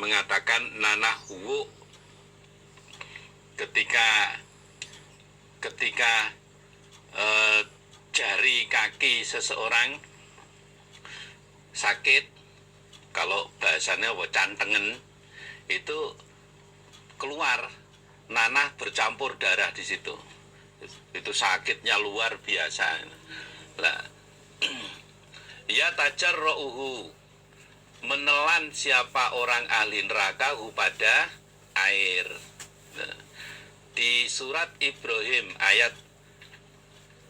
mengatakan nanah huwu ketika jari kaki seseorang sakit, kalau bahasanya cantengen, itu keluar nanah bercampur darah di situ. Itu sakitnya luar biasa. Lah, ya tajarruhu, menelan siapa orang ahli neraka pada air. Nah, di surat Ibrahim ayat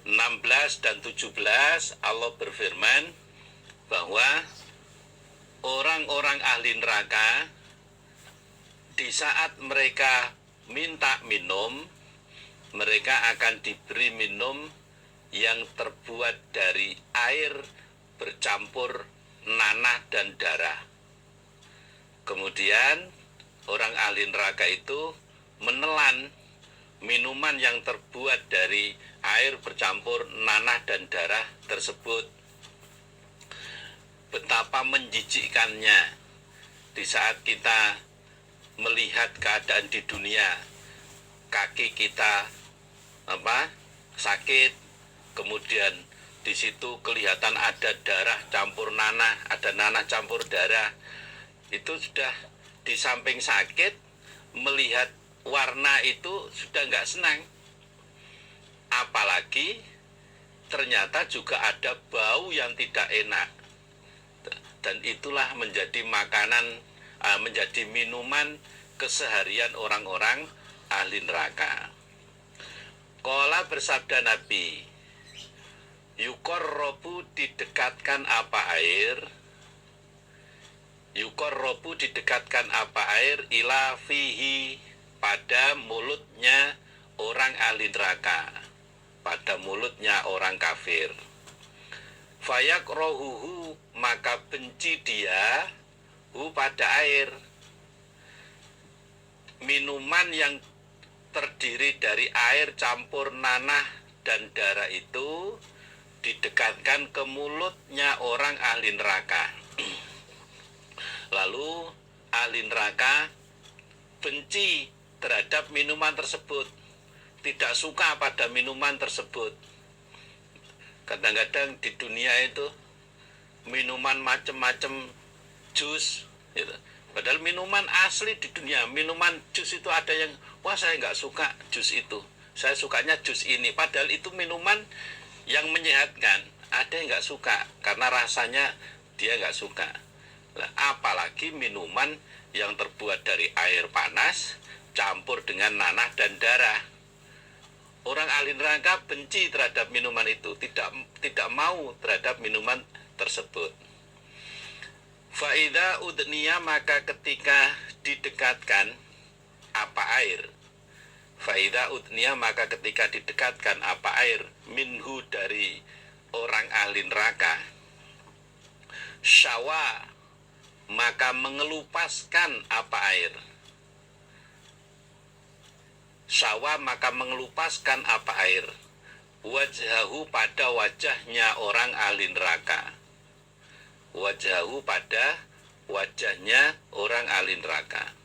16 dan 17 Allah berfirman bahwa orang-orang ahli neraka di saat mereka minta minum, mereka akan diberi minum yang terbuat dari air bercampur nanah dan darah. Kemudian orang ahli neraka itu menelan minuman yang terbuat dari air bercampur nanah dan darah tersebut. Betapa menjijikkannya di saat kita melihat keadaan di dunia, kaki kita sakit, kemudian di situ kelihatan ada darah campur nanah, ada nanah campur darah. Itu sudah di samping sakit, melihat warna itu sudah nggak senang. Apalagi ternyata juga ada bau yang tidak enak. Dan itulah menjadi makanan, menjadi minuman keseharian orang-orang ahli neraka. Qala, bersabda Nabi, yuqarrabu, didekatkan apa air, yuqarrabu, didekatkan apa air, ila fihi, pada mulutnya orang ahli neraka, pada mulutnya orang kafir. Fayaqrohuhu, maka benci dia pada air. Minuman yang terdiri dari air campur nanah dan darah itu didekatkan ke mulutnya orang ahli neraka. Lalu ahli neraka benci terhadap minuman tersebut, tidak suka pada minuman tersebut. Kadang-kadang di dunia itu minuman macam-macam jus gitu. Padahal minuman asli di dunia, minuman jus itu ada yang, wah saya nggak suka jus itu, saya sukanya jus ini. Padahal itu minuman yang menyehatkan. Ada yang nggak suka karena rasanya dia nggak suka. Nah, apalagi minuman yang terbuat dari air panas campur dengan nanah dan darah. Orang ahli neraka benci terhadap minuman itu, tidak mau terhadap minuman tersebut. Fa'idha udniya, maka ketika didekatkan apa air, fa'idha udniya, maka ketika didekatkan apa air, minhu, dari orang ahli neraka, syawa, maka mengelupaskan apa air, syawa, maka mengelupaskan apa air, wajhahu, pada wajahnya orang ahli neraka, wajhahu, pada wajahnya orang ahli neraka.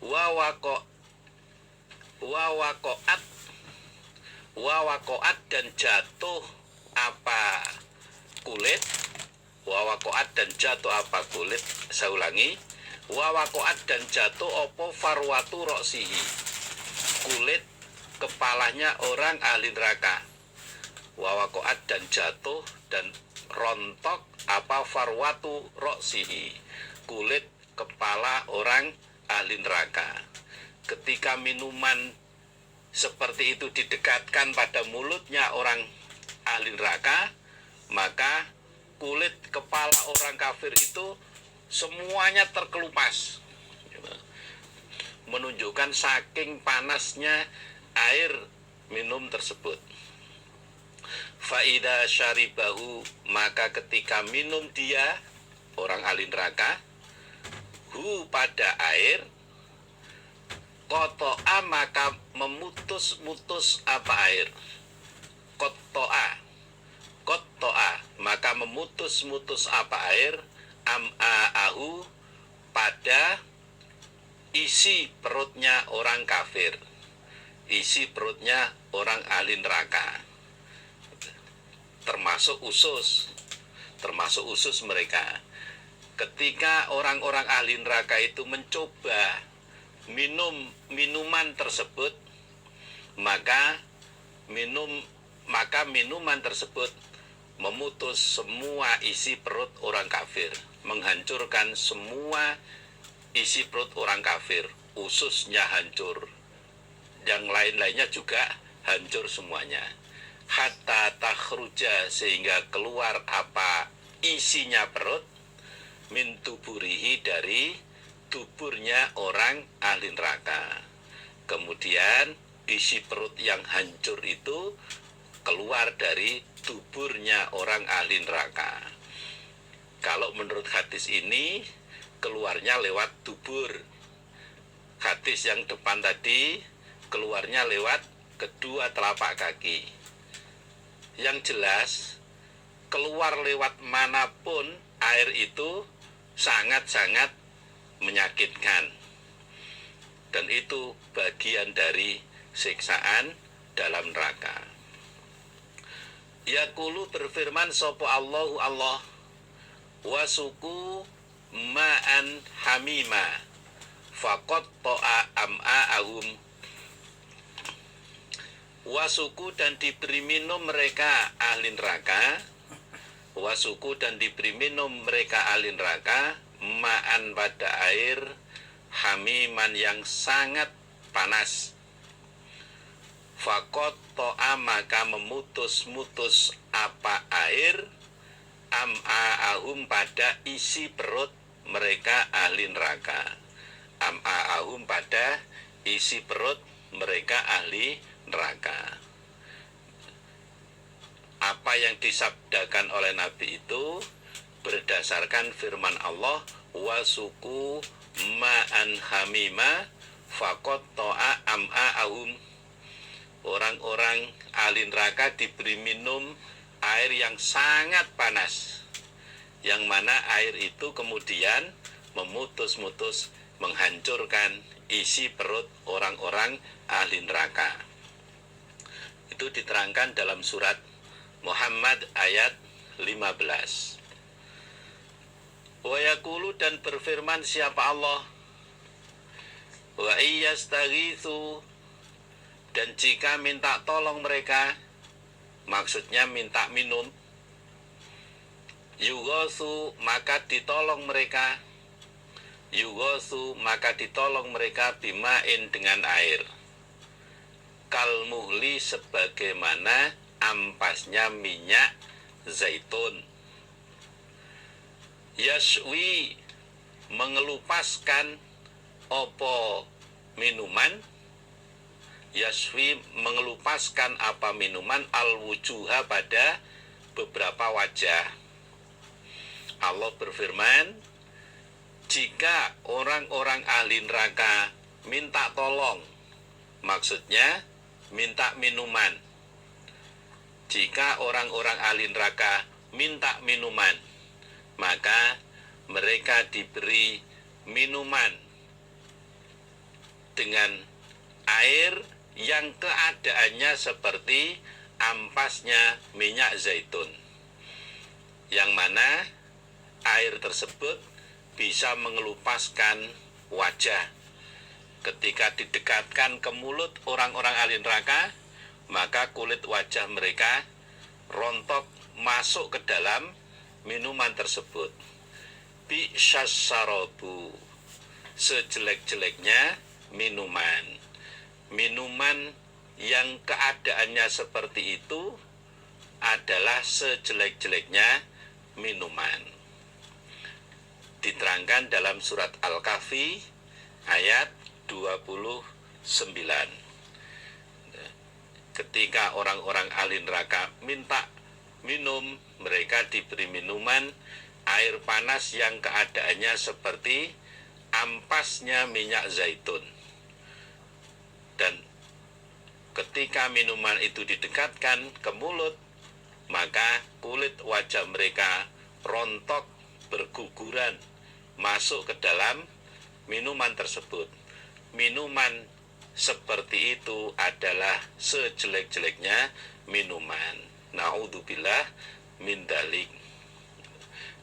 Wawakoat, dan jatuh apa kulit, wawakoat, dan jatuh apa kulit, saya ulangi, wawakoat, dan jatuh opo farwatu roksihi, kulit kepalanya orang ahli neraka. Wawakoat, dan jatuh dan rontok apa farwatu roksihi, kulit kepala orang ahli neraka. Ketika minuman seperti itu didekatkan pada mulutnya orang ahli neraka, maka kulit kepala orang kafir itu semuanya terkelupas, menunjukkan saking panasnya air minum tersebut. Fa'idha syaribahu, maka ketika minum dia orang ahli neraka hu, pada air, koto'a, maka memutus-mutus apa air, koto'a, maka memutus-mutus apa air, itu pada isi perutnya orang kafir, isi perutnya orang ahli neraka, termasuk usus mereka. Ketika orang-orang ahli neraka itu mencoba minum minuman tersebut, maka minuman tersebut memutus semua isi perut orang kafir, menghancurkan semua isi perut orang kafir, ususnya hancur, yang lain-lainnya juga hancur semuanya. Hatta takhruja, sehingga keluar apa isinya perut, min tuburihi, dari tuburnya orang ahli neraka. Kemudian isi perut yang hancur itu keluar dari tuburnya orang ahli neraka. Kalau menurut hadis ini, keluarnya lewat tubur. Hadis yang depan tadi keluarnya lewat kedua telapak kaki. Yang jelas, keluar lewat manapun air itu sangat-sangat menyakitkan, dan itu bagian dari siksaan dalam neraka. Yaqulu, berfirman sapa Allahu Allah, wasuku ma'an hamima faqat ta'a am'a'ahum. Wasuku, dan diberi minum mereka ahli neraka, wasuku, dan diberi minum mereka ahli neraka, ma'an, pada air, hamiman, yang sangat panas. Faqat ta'a, maka memutus-mutus apa air, am'a'ahum, pada isi perut mereka ahli neraka. Am'a'ahum, pada isi perut mereka ahli neraka. Apa yang disabdakan oleh Nabi itu berdasarkan firman Allah, wasuku ma'an hamima faqat ta'a am'a'ahum. Orang-orang ahli neraka diberi minum air yang sangat panas, yang mana air itu kemudian memutus-mutus, menghancurkan isi perut orang-orang ahli neraka. Itu diterangkan dalam surat Muhammad ayat 15. Wa yaqulu, dan berfirman siapa Allah, wa iyastaghitsu, dan jika minta tolong mereka, maksudnya minta minum, yughatsu, maka ditolong mereka, yughatsu, maka ditolong mereka, bimain, dengan air, kalmuhli, sebagaimana ampasnya minyak zaitun, yaswi, mengelupaskan opo minuman, yaswi, mengelupaskan apa minuman, al-wujuha, pada beberapa wajah. Allah berfirman, jika orang-orang ahli neraka minta tolong, maksudnya minta minuman. Jika orang-orang ahli neraka minta minuman, maka mereka diberi minuman dengan air yang keadaannya seperti ampasnya minyak zaitun, yang mana air tersebut bisa mengelupaskan wajah. Ketika didekatkan ke mulut orang-orang ahli neraka, maka kulit wajah mereka rontok masuk ke dalam minuman tersebut. Bi'syas syarabu, sejelek-jeleknya minuman. Minuman yang keadaannya seperti itu adalah sejelek-jeleknya minuman. Diterangkan dalam surat Al-Kahfi ayat 29. Ketika orang-orang ahli neraka minta minum, mereka diberi minuman air panas yang keadaannya seperti ampasnya minyak zaitun. Dan ketika minuman itu didekatkan ke mulut, maka kulit wajah mereka rontok berguguran masuk ke dalam minuman tersebut. Minuman seperti itu adalah sejelek-jeleknya minuman. Naudzubillah min dalik.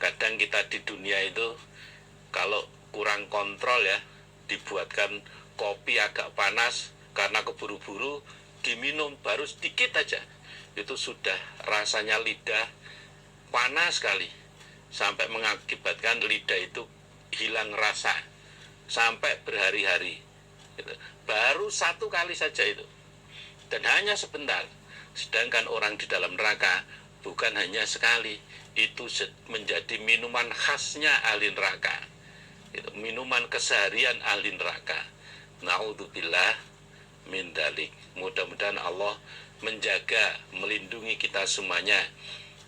Kadang kita di dunia itu kalau kurang kontrol ya, dibuatkan kopi agak panas karena keburu-buru diminum baru sedikit aja, itu sudah rasanya lidah panas sekali sampai mengakibatkan lidah itu hilang rasa sampai berhari-hari. Baru satu kali saja itu, dan hanya sebentar. Sedangkan orang di dalam neraka bukan hanya sekali, itu menjadi minuman khasnya ahli neraka, itu minuman keseharian ahli neraka. Naudzubillah min dalik. Mudah-mudahan Allah menjaga, melindungi kita semuanya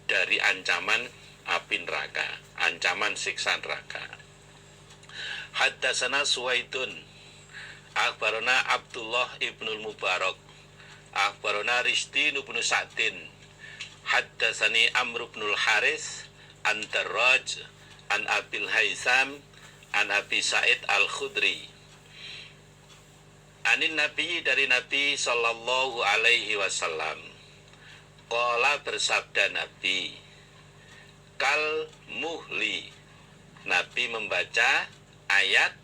dari ancaman api neraka, ancaman siksa neraka. Haddatsana Suwaidun akhbarana Abdullah ibnul Mubarak akhbarana Rishdin ibnu Sa'din haddatsani Amr ibnul Haris an Darraj an Abil Haisam an Abi Sa'id al-Khudri anin Nabi, dari Nabi sallallahu alaihi wasallam, qala, bersabda Nabi, kal muhli, Nabi membaca ayat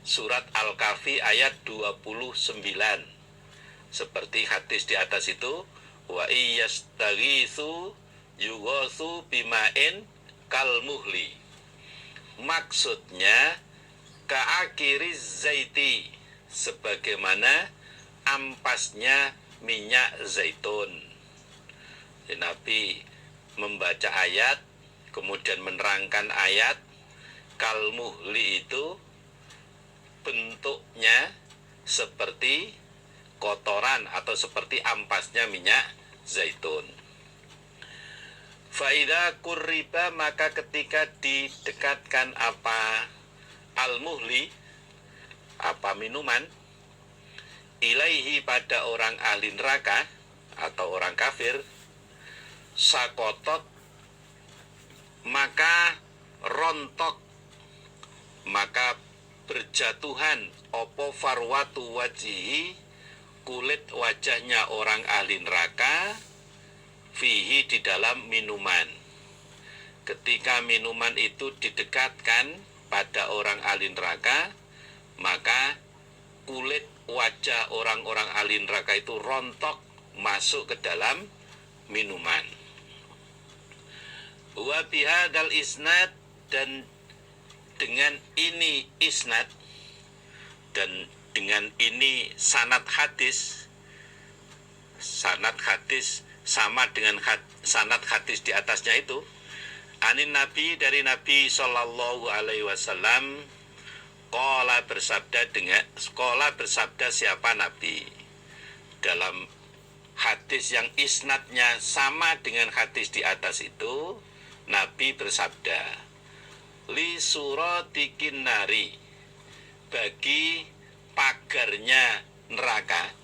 surat Al-Kahfi ayat 29 seperti hadis di atas itu, wa iyastaghiitsu yughatsu bima'in kal muhli. Maksudnya ka'akiriz zaiti, sebagaimana ampasnya minyak zaitun. Nabi membaca ayat kemudian menerangkan ayat. Kal muhli itu bentuknya seperti kotoran atau seperti ampasnya minyak zaitun. Faida kurriba, maka ketika didekatkan apa al-muhli, apa minuman, ilaihi, pada orang ahli neraka atau orang kafir, sakotot, maka rontok, maka berjatuhan opo farwatu wajihi, kulit wajahnya orang ahli neraka, fihi, di dalam minuman. Ketika minuman itu didekatkan pada orang ahli neraka, maka kulit wajah orang-orang ahli neraka itu rontok masuk ke dalam minuman. Wa bihadzal isnad, dan dengan ini isnad, dan dengan ini sanad hadis. Sanad hadis sama dengan sanad hadis di atasnya itu. Anin Nabi, dari Nabi sallallahu alaihi wasallam, qala, bersabda siapa Nabi? Dalam hadis yang isnadnya sama dengan hadis di atas itu, Nabi bersabda, li suratikin nari, bagi pagarnya neraka,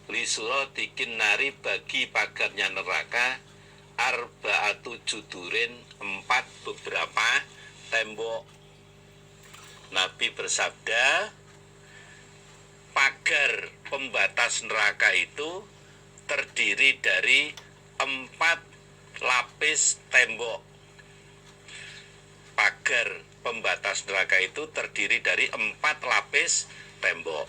li suratikin nari, bagi pagarnya neraka, arba'atu judurin, 4 beberapa tembok. Nabi bersabda, pagar pembatas neraka itu terdiri dari 4 lapis tembok. Pagar pembatas neraka itu terdiri dari 4 lapis tembok.